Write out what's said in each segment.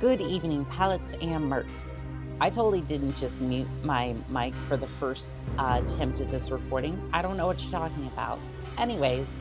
Good evening, pallets and mercs. I totally didn't just mute my mic for the first attempt at this recording. I don't know what you're talking about. Anyways,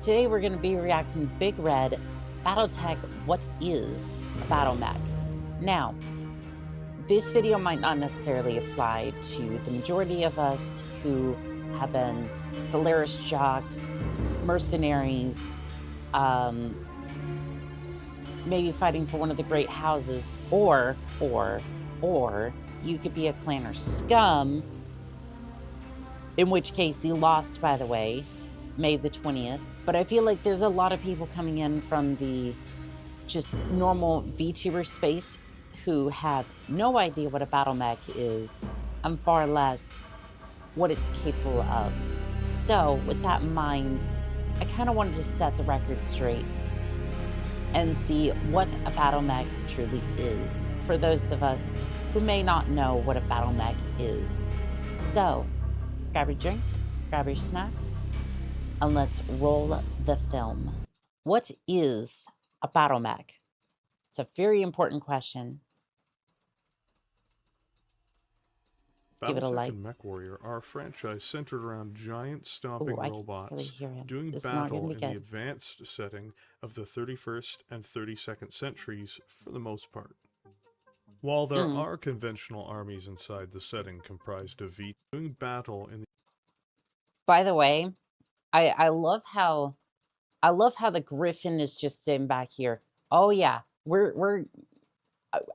today we're going to be reacting to Big Red Battletech. What is a Battlemech? Now, this video might not necessarily apply to the majority of us who have been Solaris jocks, mercenaries, maybe fighting for one of the great houses, or you could be a clan or scum, in which case you lost, by the way, May the 20th. But I feel like there's a lot of people coming in from the just normal VTuber space who have no idea what a Battlemech is, and far less what it's capable of. So with that in mind, I kind of wanted to set the record straight and see what a Battlemech truly is, for those of us who may not know what a Battlemech is. So, grab your drinks, grab your snacks, and let's roll the film. What is a Battlemech? It's a very important question. Let's give it a like. Battletech and Mechwarrior are a franchise centered around giant stomping Ooh, robots doing this battle in the advanced setting of the 31st and 32nd centuries for the most part. While there are conventional armies inside the setting comprised of V doing battle in the... By the way, I love how the Griffin is just sitting back here. Oh yeah,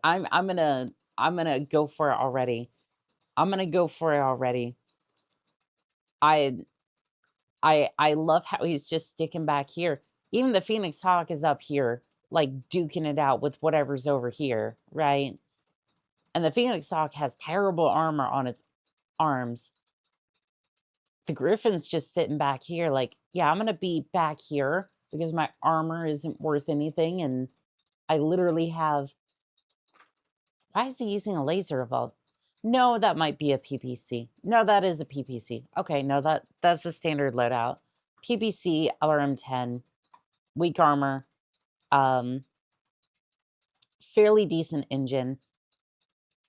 I'm gonna go for it already. I'm gonna go for it already. I love how he's just sticking back here. Even the Phoenix Hawk is up here, like duking it out with whatever's over here, right? And the Phoenix Hawk has terrible armor on its arms. The Griffin's just sitting back here like, yeah, I'm gonna be back here because my armor isn't worth anything, and I literally have... Why is he using a laser revolver? No, that might be a PPC. No, that is a PPC. Okay, no, that's a standard loadout. PPC, LRM-10, weak armor, fairly decent engine.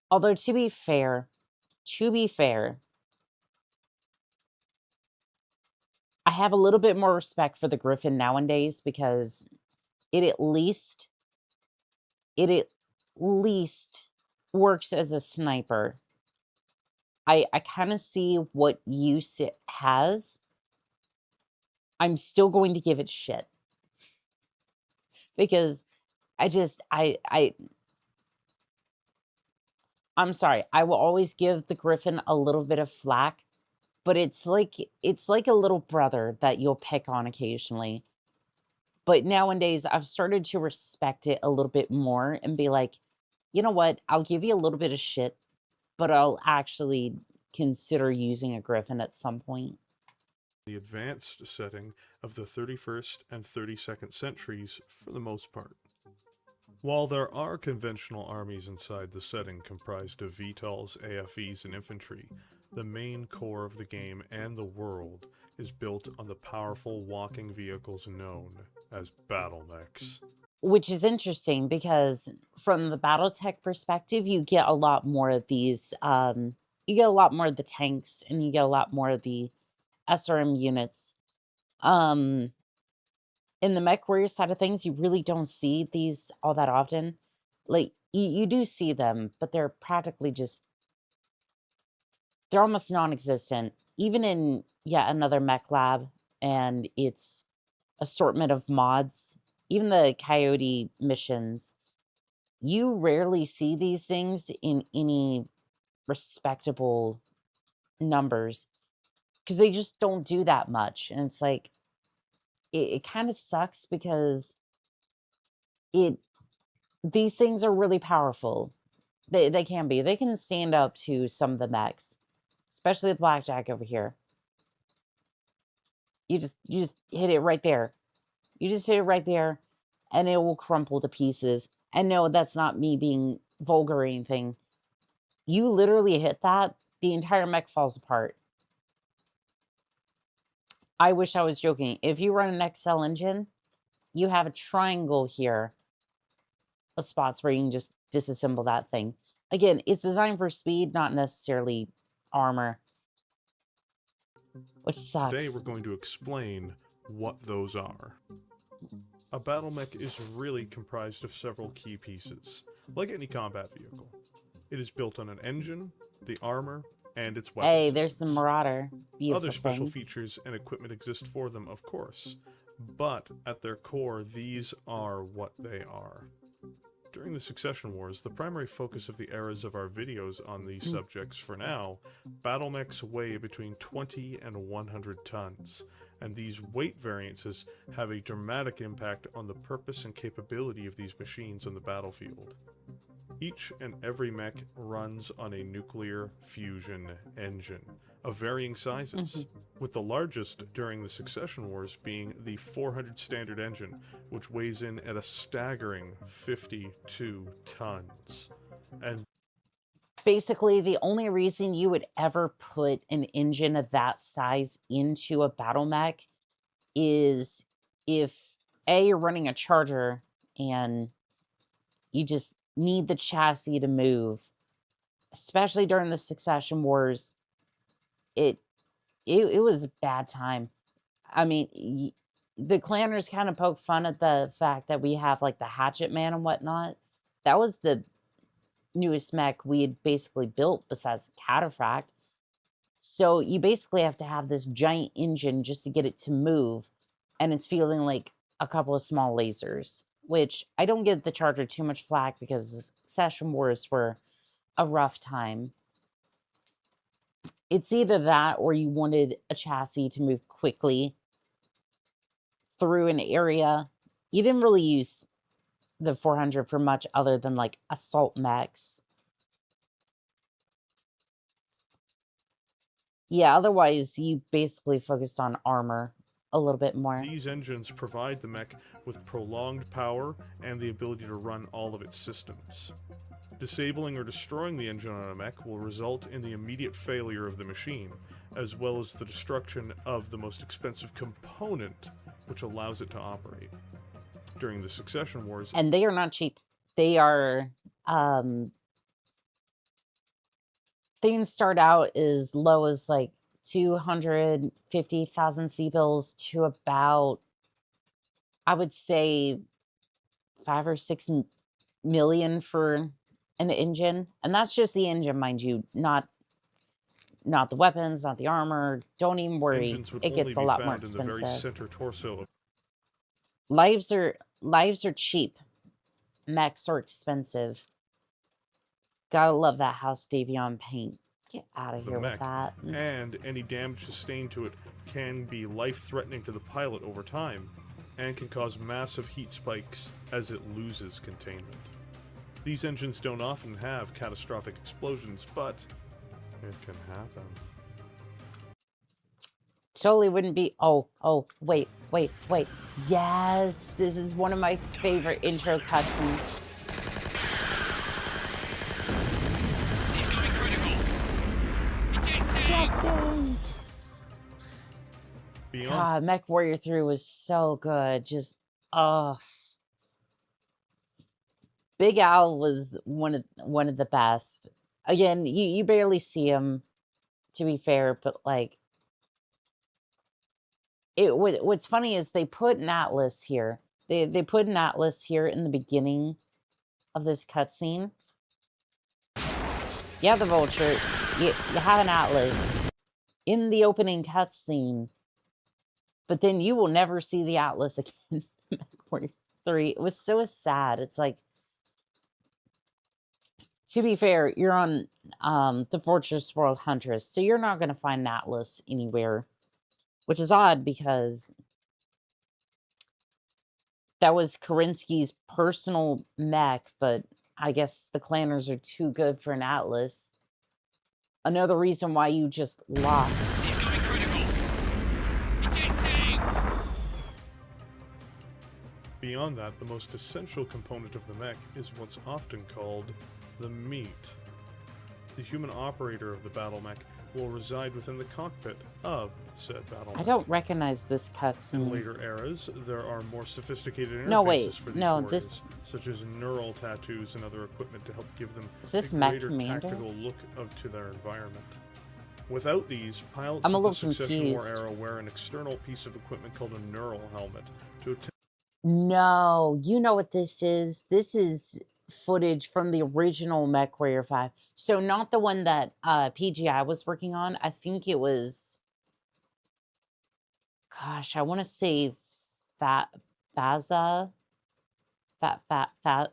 Although, to be fair, I have a little bit more respect for the Griffin nowadays because it at least works as a sniper. I kind of see what use it has. I'm still going to give it shit. Because I'm sorry. I will always give the Griffin a little bit of flack, but it's like a little brother that you'll pick on occasionally. But nowadays, I've started to respect it a little bit more and be like, you know what? I'll give you a little bit of shit, but I'll actually consider using a Griffin at some point. The advanced setting of the 31st and 32nd centuries for the most part. While there are conventional armies inside the setting comprised of VTOLs, AFVs, and infantry, the main core of the game and the world is built on the powerful walking vehicles known as Battlemechs. Which is interesting because from the Battletech perspective, you get a lot more of these, you get a lot more of the tanks, and you get a lot more of the SRM units. In the Mechwarrior side of things, you really don't see these all that often. Like, you do see them, but they're practically just... they're almost non-existent. Even in yet another mech lab and its assortment of mods, even the Coyote missions, you rarely see these things in any respectable numbers because they just don't do that much. And it's like, it kind of sucks because these things are really powerful. They can be. They can stand up to some of the mechs, especially with Blackjack over here. You just hit it right there. You just hit it right there, and it will crumple to pieces. And no, that's not me being vulgar or anything. You literally hit that, the entire mech falls apart. I wish I was joking. If you run an XL engine, you have a triangle here spots where you can just disassemble that thing. Again, it's designed for speed, not necessarily armor, which sucks. Today we're going to explain what those are. A Battlemech is really comprised of several key pieces, like any combat vehicle. It is built on an engine, the armor, and its weapon Hey, systems. there's the Marauder. Beautiful Other special thing. features and equipment exist for them, of course, but at their core, these are what they are. During the Succession Wars, the primary focus of the eras of our videos on these subjects for now, Battlemechs weigh between 20 and 100 tons, and these weight variances have a dramatic impact on the purpose and capability of these machines on the battlefield. Each and every mech runs on a nuclear fusion engine of varying sizes, with the largest during the Succession Wars being the 400 standard engine, which weighs in at a staggering 52 tons. And basically, the only reason you would ever put an engine of that size into a Battlemech is if A, you're running a charger and you just need the chassis to move. Especially during the Succession Wars, it was a bad time. I mean, the clanners kind of poke fun at the fact that we have like the Hatchet Man and whatnot. That was the newest mech we had basically built besides the Cataphract. So you basically have to have this giant engine just to get it to move, and it's feeling like a couple of small lasers, which I don't give the Charger too much flack because the Succession Wars were a rough time. It's either that or you wanted a chassis to move quickly through an area. You didn't really use the 400 for much other than like assault mechs. Yeah, otherwise you basically focused on armor a little bit more. these engines provide the mech with prolonged power and the ability to run all of its systems. Disabling or destroying the engine on a mech will result in the immediate failure of the machine, as well as the destruction of the most expensive component which allows it to operate. During the Succession Wars, And they are not cheap. They are things start out as low as like 250,000 C-bills to about, I would say, 5 or 6 million for an engine. And that's just the engine, mind you, not the weapons, not the armor. Don't even worry. engines would It only gets be a lot more found in the very expensive. center torso of Lives are cheap. Mechs are expensive. Gotta love that House Davion paint. Get out of the here with mech, that. and any damage sustained to it can be life-threatening to the pilot over time, and can cause massive heat spikes as it loses containment. These engines don't often have catastrophic explosions, but it can happen. Totally wouldn't be. Oh, wait. Yes, this is one of my favorite intro cutscenes. He's going critical. Ejecting. Beyond God, Mechwarrior 3 was so good. Just, Big Al was one of the best. Again, you barely see him, to be fair, but like, what's funny is they put an atlas here. They put an atlas here in the beginning of this cutscene. You have the vulture. You have an atlas in the opening cutscene, but then you will never see the atlas again. Mechwarrior 3. It was so sad. It's like, to be fair, you're on the Fortress World Huntress, so you're not going to find an atlas anywhere. Which is odd because that was Kerensky's personal mech, but I guess the clanners are too good for an atlas. Another reason why you just lost. He's going critical. Ejecting. Beyond that, the most essential component of the mech is what's often called the meat. The human operator of the Battlemech will reside within the cockpit of said Battlemech. I don't recognize this In cutscene. later eras, there are more sophisticated interfaces No, wait. for these No, warriors, this... such as neural tattoos and other equipment to help give them Is this a Mech greater Commander? tactical look to their environment. Without these, pilots I'm a of the little Succession War confused. era wear an external piece of equipment called a neural helmet to attempt No, you know what this is? This is footage from the original Mechwarrior 5. So not the one that PGI was working on. I think it was... Gosh, I want to say Faza. Fat.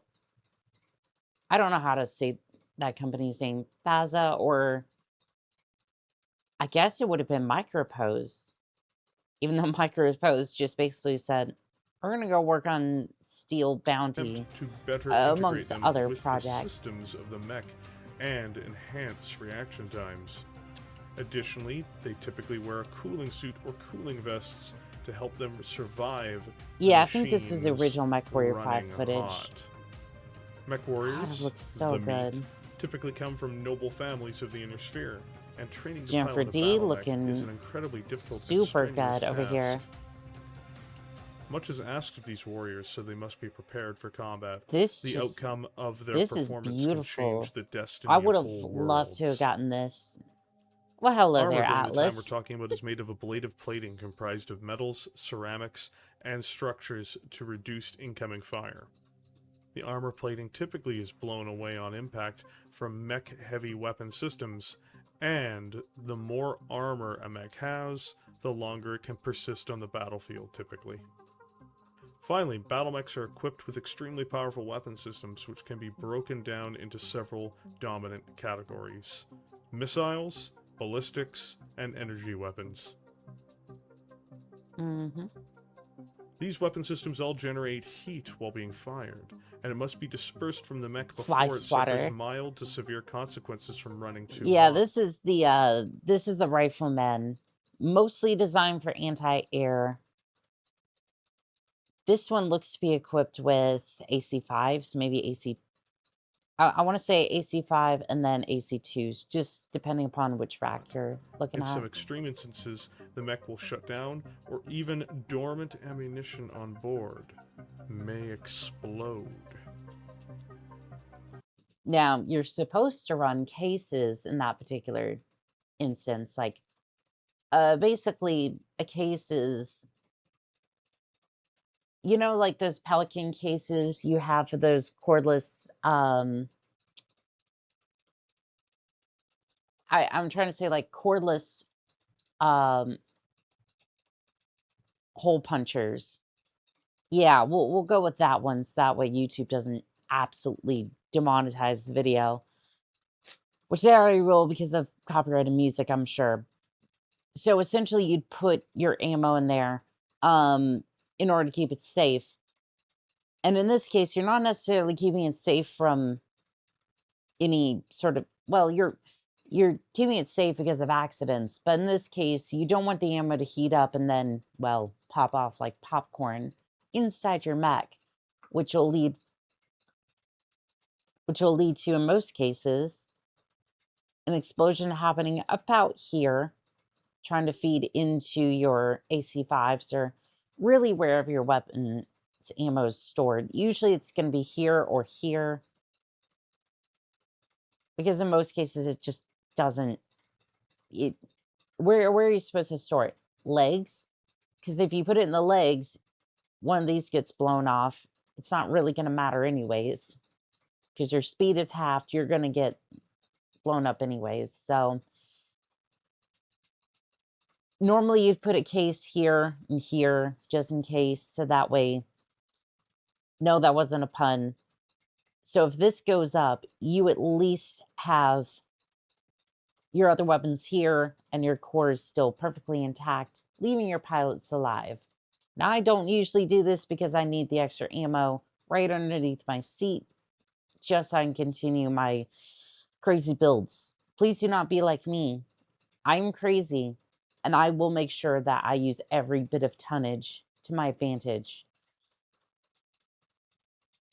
I don't know how to say that company's name. Faza, or I guess it would have been Micropose. Even though Micropose just basically said, we're going to go work on Steel Bounty, to better amongst integrate them other with projects. the systems of the mech and enhance reaction times. Additionally, they typically wear a cooling suit or cooling vests to help them survive. Yeah, I think this is the original Mechwarrior 5 running footage. hot. Mechwarriors, God, it looks so the good. meat, typically come from noble families of the Inner Sphere, and training to Jennifer pilot a D Battlemech looking is an incredibly difficult super and strenuous good over task. here. Much is asked of these warriors, so they must be prepared for combat. This The just... outcome of their this is performance beautiful. can change the destiny I would of have whole loved to have worlds. gotten this. Well, hello Armor there, during the time we're Atlas. talking about is made of ablative plating comprised of metals, ceramics, and structures to reduce incoming fire. The armor plating typically is blown away on impact from mech-heavy weapon systems, and the more armor a mech has, the longer it can persist on the battlefield typically. Finally, Battlemechs are equipped with extremely powerful weapon systems which can be broken down into several dominant categories: missiles, ballistics, and energy weapons. Mm-hmm. These weapon systems all generate heat while being fired, and it must be dispersed from the mech Fly before it swatter. suffers mild to severe consequences from running too Yeah, hot. this is the Rifleman, mostly designed for anti-air. This one looks to be equipped with AC5s, maybe AC... I want to say AC5 and then AC2s, just depending upon which rack you're looking In at. some extreme instances, the mech will shut down, or even dormant ammunition on board may explode. Now, you're supposed to run cases in that particular instance. Like, basically, a case is... You know, like those Pelican cases you have for those cordless... I'm trying to say, like, cordless hole punchers. Yeah, we'll go with that one, so that way YouTube doesn't absolutely demonetize the video, which they already will because of copyrighted music, I'm sure. So essentially, you'd put your ammo in there in order to keep it safe. And in this case, you're not necessarily keeping it safe from any sort of... Well, you're keeping it safe because of accidents, but in this case, you don't want the ammo to heat up and then, well, pop off like popcorn inside your mech, which will lead to, in most cases, an explosion happening about here, trying to feed into your AC5s or really wherever your weapon's ammo is stored. Usually it's going to be here or here, because in most cases it just doesn't... Where are you supposed to store it? Legs? Because if you put it in the legs, one of these gets blown off. It's not really going to matter anyways, because your speed is halved. You're going to get blown up anyways. So normally you'd put a case here and here just in case, so that way... No, that wasn't a pun. So if this goes up, you at least have your other weapons here and your core is still perfectly intact, leaving your pilots alive. Now, I don't usually do this because I need the extra ammo right underneath my seat, just so I can continue my crazy builds. Please do not be like me. I'm crazy, and I will make sure that I use every bit of tonnage to my advantage,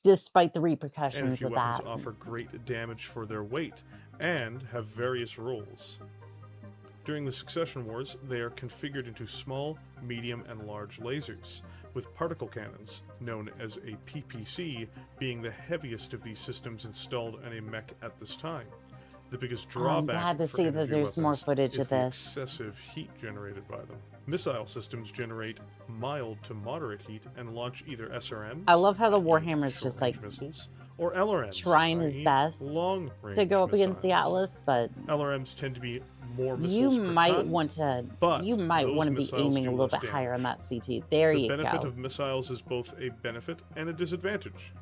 despite the repercussions Energy of weapons that. offer great damage for their weight and have various roles. During the Succession Wars, they are configured into small, medium, and large lasers, with particle cannons, known as a PPC, being the heaviest of these systems installed on a mech at this time. The biggest I'm drawback glad to for see that energy there's more weapons footage is of the this. excessive heat generated by them. Missile systems generate mild to moderate heat and launch either SRMs, I love how the i.e. Warhammer's just short-range like missiles, or LRMs, trying his i.e. best long-range to go up against the missiles. Atlas, but LRMs tend to be more you missiles per might ton, want to but you might those want to be missiles aiming do a little less bit higher on damage. that CT. There The you benefit go. of missiles is both a benefit and a disadvantage.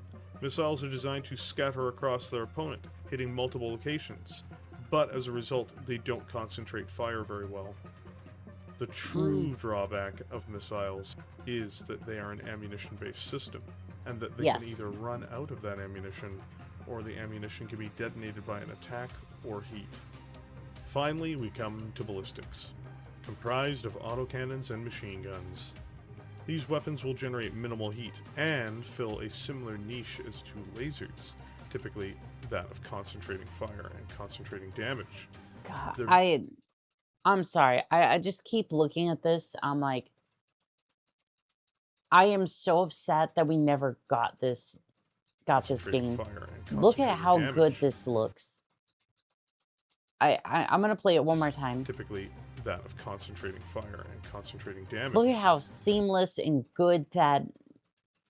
Missiles are designed to scatter across their opponent, hitting multiple locations, but as a result, they don't concentrate fire very well. The true drawback of missiles is that they are an ammunition-based system, and that they can Yes. either run out of that ammunition, or the ammunition can be detonated by an attack or heat. Finally, we come to ballistics, comprised of autocannons and machine guns. These weapons will generate minimal heat and fill a similar niche as to lasers, typically that of concentrating fire and concentrating damage. God, They're- I'm sorry. I just keep looking at this. I'm like, I am so upset that we never got this concentrating game. fire and Look at concentrating how damage. good this looks. I'm gonna play it one more time. Typically that of concentrating fire and concentrating damage. Look at how seamless and good that.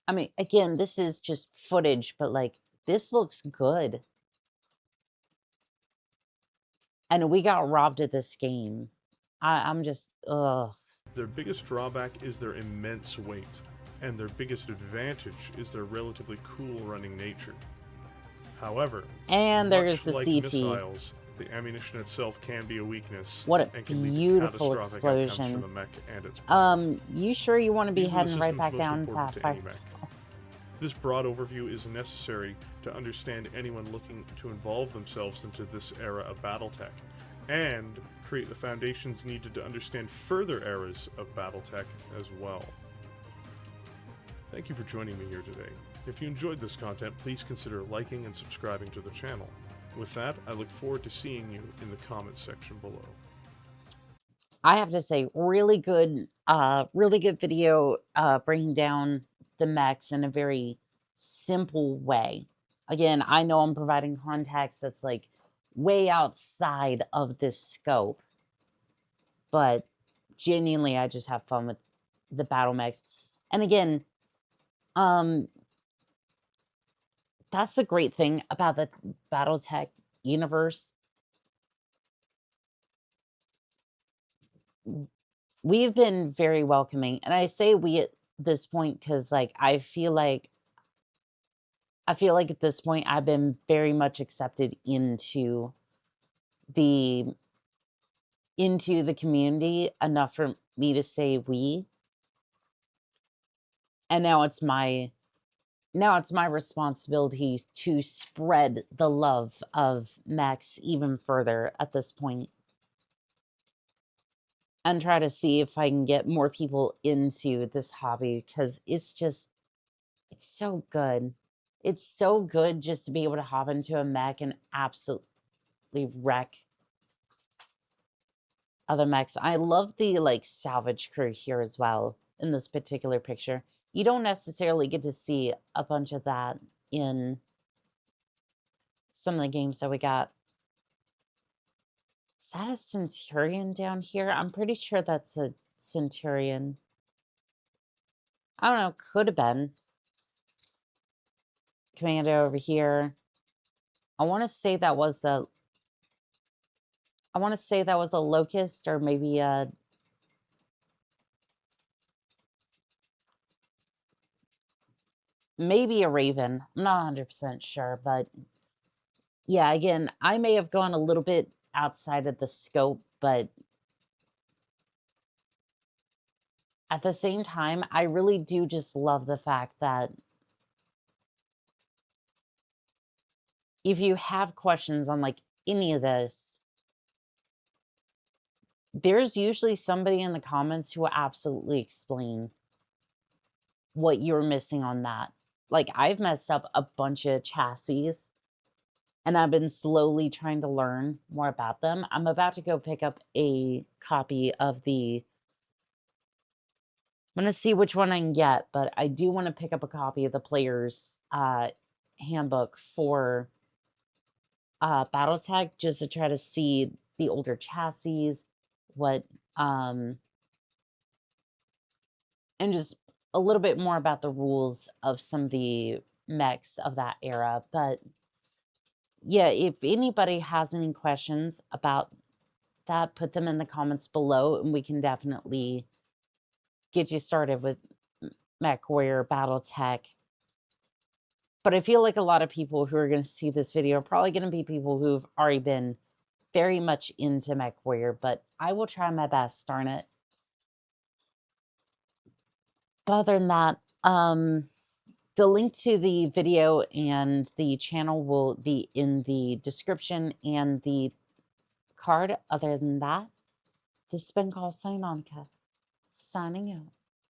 I mean, again, this is just footage, but like this looks good. And we got robbed of this game. I'm just ugh. Their biggest drawback is their immense weight, and their biggest advantage is their relatively cool running nature. However, And there's the much like CT. missiles, the ammunition itself can be a weakness. What a and can lead to beautiful catastrophic outcomes explosion. for the mech and its pilot. You sure you want to be These are the heading right systems back most down important to fire? any mech. This broad overview is necessary to understand anyone looking to involve themselves into this era of Battletech, and create the foundations needed to understand further eras of Battletech as well. Thank you for joining me here today. If you enjoyed this content, please consider liking and subscribing to the channel. With that, I look forward to seeing you in the comments section below. I have to say, really good video breaking down the mechs in a very simple way. Again, I know I'm providing context that's like way outside of this scope, but genuinely, I just have fun with the battle mechs. And again, that's the great thing about the Battletech universe. We've been very welcoming, and I say we at this point because like I feel like at this point I've been very much accepted into the community enough for me to say we. And now it's my responsibility to spread the love of Max even further at this point. And try to see if I can get more people into this hobby, because it's so good. It's so good just to be able to hop into a mech and absolutely wreck other mechs. I love the like salvage crew here as well in this particular picture. You don't necessarily get to see a bunch of that in some of the games that we got. Is that a Centurion down here? I'm pretty sure that's a Centurion. I don't know, could have been. Commando over here. I want to say that was a Locust, or maybe a Raven. I'm not 100% sure, but yeah, again, I may have gone a little bit outside of the scope, but at the same time, I really do just love the fact that if you have questions on like any of this, there's usually somebody in the comments who will absolutely explain what you're missing on that. Like, I've messed up a bunch of chassis and I've been slowly trying to learn more about them. I'm about to go pick up a copy of the... I'm going to see which one I can get, but I do want to pick up a copy of the player's handbook for Battletech, just to try to see the older chassis, what... and just a little bit more about the rules of some of the mechs of that era. But yeah, if anybody has any questions about that, put them in the comments below, and we can definitely get you started with Mechwarrior, Battletech. But I feel like a lot of people who are going to see this video are probably going to be people who've already been very much into Mechwarrior, but I will try my best, darn it. But other than that, the link to the video and the channel will be in the description and the card. Other than that, this has been Call Sign Annika, signing out.